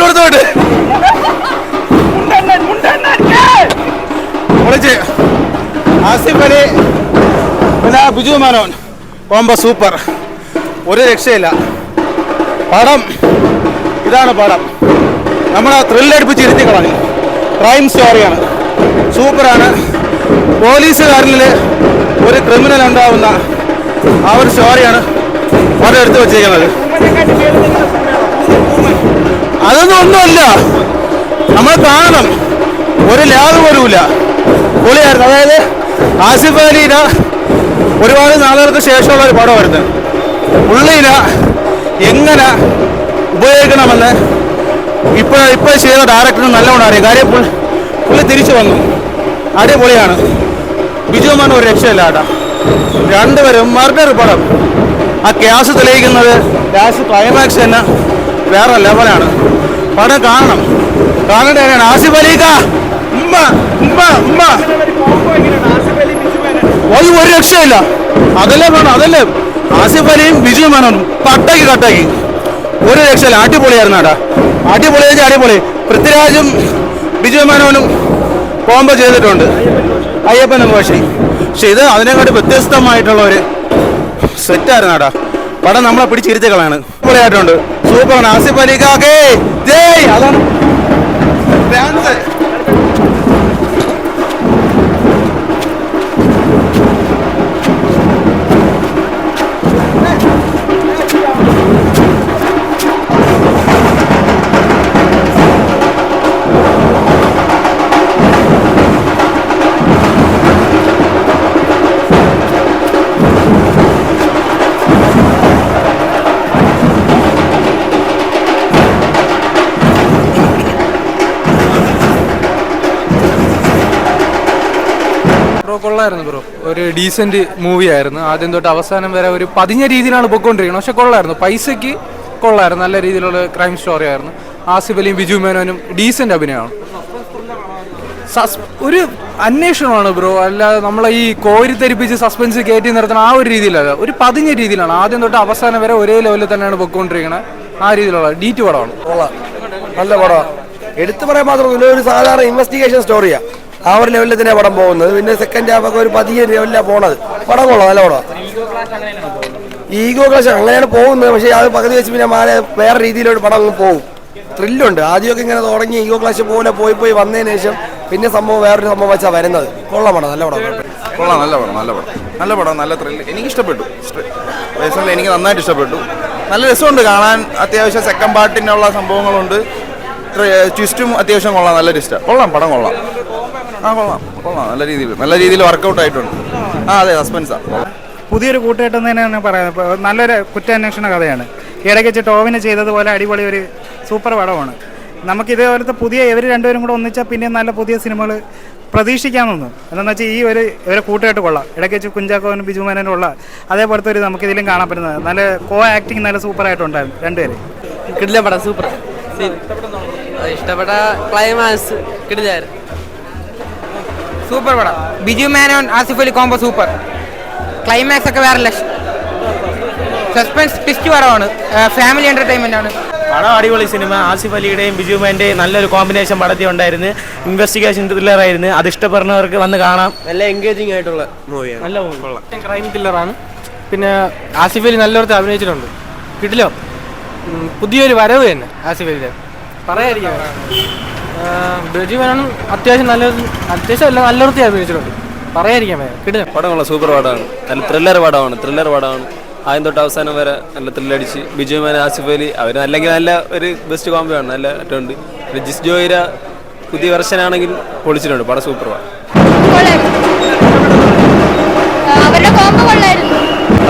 വിട്ടുകൊടുത്തോട്ട് പൊളിച്ച്. ആസിഫ് അലി പിന്നെ Biju Menon combo super, ഒരു രക്ഷയില്ല. പടം ഇതാണ് പടം, നമ്മളെ ത്രില്ലടിപ്പിച്ച് ഇരുത്തി കളഞ്ഞു. ക്രൈം സ്റ്റോറിയാണ്, സൂപ്പറാണ്. പോലീസുകാരനിൽ ഒരു ക്രിമിനൽ ഉണ്ടാവുന്ന ആ ഒരു സ്റ്റോറിയാണ് പടം എടുത്തു വച്ചിരിക്കുന്നത്. അതൊന്നും ഒന്നുമല്ല, നമ്മൾ കാണണം, ഒരു ലാഗ് പോലുമില്ല. പൊളിയായിരുന്നു. അതായത് ആസിഫ് അലിന ഒരുപാട് നാളുകൾക്ക് ശേഷമുള്ള ഒരു പടം വരുന്നത്. പുള്ളിന എങ്ങനെ ഉപയോഗിക്കണമെന്ന് ഇപ്പോൾ ചെയ്ത ഡയറക്ടറിന് നല്ലവണ്ണം അറിയാം. കാര്യം പുള്ളി തിരിച്ചു വന്നു, അടിപൊളിയാണ്. ബിജു മേനോൻ ഒരു രക്ഷയില്ല കേട്ടോ. രണ്ടുപേരും മർഡർ പടം. ആ ക്യാഷ് തെളിയിക്കുന്നത് ക്യാഷ് ക്ലൈമാക്സ് തന്നെ വേറെ ലെവലാണ്. പടം കാണണം, കാണേണ്ട കാര്യമാണ്. ആസിഫ് അലിക്ക ഒരു രക്ഷയില്ല. അതല്ലേ വേണം, അതല്ലേ ആസിഫ് അലിയും ബിജു മേനോനും കട്ടാക്കി ഒരു രക്ഷയില്ല. അടിപൊളിയായിരുന്നു കേട്ടാ, അടിപൊളി. പൃഥ്വിരാജും ബിജു മേനോനും കോംബോ ചെയ്തിട്ടുണ്ട്, അയ്യപ്പനും പക്ഷേ ഇത് അതിനെക്കാട്ടി വ്യത്യസ്തമായിട്ടുള്ള ഒരു സെറ്റായിരുന്നു കേട്ടാ. പടം നമ്മളെ പിടിച്ചിരുത്തുകളാണ്, പൊളിയായിട്ടുണ്ട്, സൂപ്പറാണ്. ആസിഫ് അലിക്കാക്കേ ജയ്, അതാണ് ഡാൻസ്. കൊള്ളായിരുന്നു ബ്രോ, ഒരു ഡീസൻറ്റ് മൂവി ആയിരുന്നു. ആദ്യം തൊട്ട് അവസാനം വരെ ഒരു പതിഞ്ഞ രീതിയിലാണ് പൊയ്ക്കൊണ്ടിരിക്കുന്നത്, പക്ഷെ കൊള്ളായിരുന്നു. പൈസയ്ക്ക് കൊള്ളായിരുന്നു, നല്ല രീതിയിലുള്ള ക്രൈം സ്റ്റോറി ആയിരുന്നു. ആസിഫ് അലിയും ബിജു മേനോനും ഡീസൻറ്റ് അഭിനയമാണ്. ഒരു അന്വേഷണമാണ് ബ്രോ, അല്ലാതെ നമ്മളെ ഈ കോരിത്തെരിപ്പിച്ച് സസ്പെൻസ് കയറ്റി നിർത്തുന്ന ആ ഒരു രീതിയിലല്ല, ഒരു പതിഞ്ഞ രീതിയിലാണ്. ആദ്യം തൊട്ട് അവസാനം വരെ ഒരേ ലെവലിൽ തന്നെയാണ് പൊയ്ക്കൊണ്ടിരിക്കുന്നത്. ആ രീതിയിലുള്ള ഡീറ്റ് പടമാണ്. നല്ല പടമാണ്, എടുത്തു പറയാൻ മാത്രമല്ല, ഒരു സാധാരണ ഇൻവെസ്റ്റിഗേഷൻ സ്റ്റോറിയാണ്. ആ ഒരു ലെവലിൽ തന്നെ പടം പോകുന്നത്. പിന്നെ സെക്കൻഡ് ഹാഫൊക്കെ ഒരു പതിയെ ലെവലിലാണ് പോണത്. പടം കൊള്ളാം, നല്ല പടമാണ്. ഈഗോ ക്ലാഷ് അങ്ങനെയാണ് പോകുന്നത്, പക്ഷേ അത് പകുതി വെച്ച് പിന്നെ വേറെ രീതിയിലൊരു പടം അങ്ങ് പോകും. ത്രില്ലുണ്ട്. ആദ്യമൊക്കെ ഇങ്ങനെ തുടങ്ങി ഈഗോ ക്ലാഷ് പോലെ പോയി വന്നതിന് ശേഷം പിന്നെ സംഭവം വേറൊരു സംഭവം വെച്ചാൽ വരുന്നത്. കൊള്ളാം പടം, നല്ല പടം. കൊള്ളാം, നല്ല പടം, നല്ല ത്രില്ല്. എനിക്ക് ഇഷ്ടപ്പെട്ടു, പേഴ്സണലി എനിക്ക് നന്നായിട്ട് ഇഷ്ടപ്പെട്ടു. നല്ല രസമുണ്ട് കാണാൻ. അത്യാവശ്യം സെക്കൻഡ് പാർട്ടിനുള്ള സംഭവങ്ങളുണ്ട്, ട്വിസ്റ്റും അത്യാവശ്യം കൊള്ളാം, നല്ല ട്വിസ്റ്റാണ്. കൊള്ളാം, പടം കൊള്ളാം. കൊള്ളാം, നല്ല രീതിയിൽ വർക്കൗട്ട് ആയിട്ടുണ്ട്. അതെ, സസ്പെൻസാണ്. പുതിയൊരു കൂട്ടുകെട്ട് തന്നെയാണ് പറയുന്നത്. നല്ലൊരു കുറ്റാന്വേഷണ കഥയാണ്. ഇടയ്ക്ക് വെച്ച് ടോവിന് ചെയ്തതുപോലെ അടിപൊളി ഒരു സൂപ്പർ പടമാണ്. നമുക്കിതേപോലത്തെ പുതിയ ഇവർ രണ്ടുപേരും കൂടെ ഒന്നിച്ചാൽ പിന്നെ നല്ല പുതിയ സിനിമകൾ പ്രതീക്ഷിക്കാമെന്ന്. എന്താണെന്ന് വെച്ചാൽ ഇവരെ കൂട്ടുകെട്ട് കൊള്ളാം. ഇടയ്ക്ക് വെച്ച് കുഞ്ചാക്കോനും ബിജു മേനോനും ഉള്ള അതേപോലത്തെ ഒരു നമുക്കിതിലും കാണാൻ പറ്റുന്നത്. നല്ല ആക്ടിങ് നല്ല സൂപ്പറായിട്ടുണ്ടായിരുന്നു രണ്ടുപേരും. കിടില പടം, സൂപ്പർ. ഇഷ്ടപ്പെട്ട ക്ലൈമാക്സ് കിടിലായിരുന്നു, സൂപ്പർ പടം. Biju Menon Asif Ali combo super. Climax ഒക്കെ വേറെ ലക്ഷം. സസ്പെൻസ് ട്വിസ്റ്റ് പടമാണ്, ഫാമിലി എന്റർടൈൻമെന്റ് ആണ്. പടം അടിപൊളി സിനിമ. ആസിഫ് അലിയുടെയും ബിജു മേൻ്റെയും നല്ലൊരു കോമ്പിനേഷൻ പടത്തിൽ ഉണ്ടായിരുന്നു. ഇൻവെസ്റ്റിഗേഷൻ ത്രില്ലറായിരുന്നു. അത് ഇഷ്ടപ്പെടുന്നവർക്ക് വന്ന് കാണാം. നല്ല എൻഗേജിങ് ആയിട്ടുള്ള മൂവിയാണ്, നല്ല മൂവി. കൊള്ളാം. ക്രൈം ത്രില്ലറാണ്. പിന്നെ ആസിഫ് അലി നല്ലൊരുത്ത് അഭിനയിച്ചിട്ടുണ്ട്, കിടിലോ. പുതിയൊരു വരവ് തന്നെ ആസിഫ് അലിയുടെ, പറയാതിരിക്കാം. ബിജു മേനോനും അത്യാവശ്യം നല്ലൊരുത്തി അഭിനയിച്ചിട്ടുണ്ട്, പറയാതിരിക്കാൻ കിടിലം. പടം കൊള്ളാം, സൂപ്പർ പടമാണ്. നല്ല ത്രില്ലർ പടമാണ്. ആദ്യം തൊട്ട് അവസാനം വരെ നല്ല ത്രില്ലടിച്ച്. ബിജു മേനോൻ ആസിഫ് അലി അവർ അല്ലെങ്കിൽ നല്ല ഒരു ബെസ്റ്റ് കോംബോ ആണ്, നല്ല ഉണ്ട്. ജിസ് ജോയിര പുതിയ വെർഷനാണെങ്കിൽ പൊളിച്ചിട്ടുണ്ട്. പടം സൂപ്പർ പടം,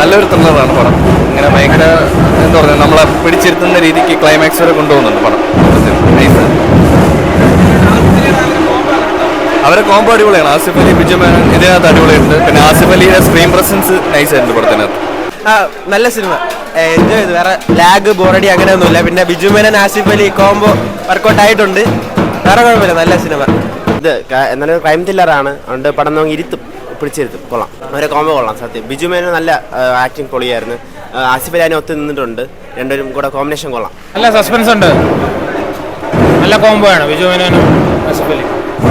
നല്ലൊരു ത്രില്ലറാണ് പടം. ഇങ്ങനെ ഭയങ്കര എന്താ പറയുക, നമ്മളെ പിടിച്ചിരുത്തുന്ന രീതിക്ക് ക്ലൈമാക്സ് വരെ കൊണ്ടുപോകുന്നുണ്ട് പടം. അവരെ കോംബോ അടിപൊളിയാണ്. ആസിഫ് അലി ബിജു മേനോൻ ഇതിനകത്ത് അടിപൊളിയുണ്ട്. പിന്നെ ആസിഫ് അലിയുടെ സ്ക്രീൻ പ്രസൻസ് നൈസ് ആയിട്ടുണ്ട് പടത്തിനകത്ത്. നല്ല സിനിമ, എൻജോയ് ചെയ്തു. വേറെ ലാഗ് ബോറടി അങ്ങനെയൊന്നുമില്ല. പിന്നെ ബിജു മേനോൻ ആസിഫ് അലി കോംബോ വർക്കൗട്ട് ആയിട്ടുണ്ട്. വേറെ കുഴപ്പമില്ല, നല്ല സിനിമ. ഇത് നല്ലൊരു ക്രൈം ത്രില്ലറാണ്. അതുകൊണ്ട് പടം നോക്കി പിടിച്ചിരുത്തും. കൊള്ളാം, അവരെ കോംബോ കൊള്ളാം. സത്യം ബിജു മേനോൻ നല്ല ആക്ടിങ് പൊളിയായിരുന്നു. ആസിഫ് അലി അതിനെ ഒത്തു നിന്നിട്ടുണ്ട്. രണ്ടുപേരും കൂടെ കോമ്പിനേഷൻ കൊള്ളാം. നല്ല സസ്പെൻസ് ഉണ്ട്, നല്ല കോംബോ ആണ് ബിജു മേനോനും ആസിഫ് അലി.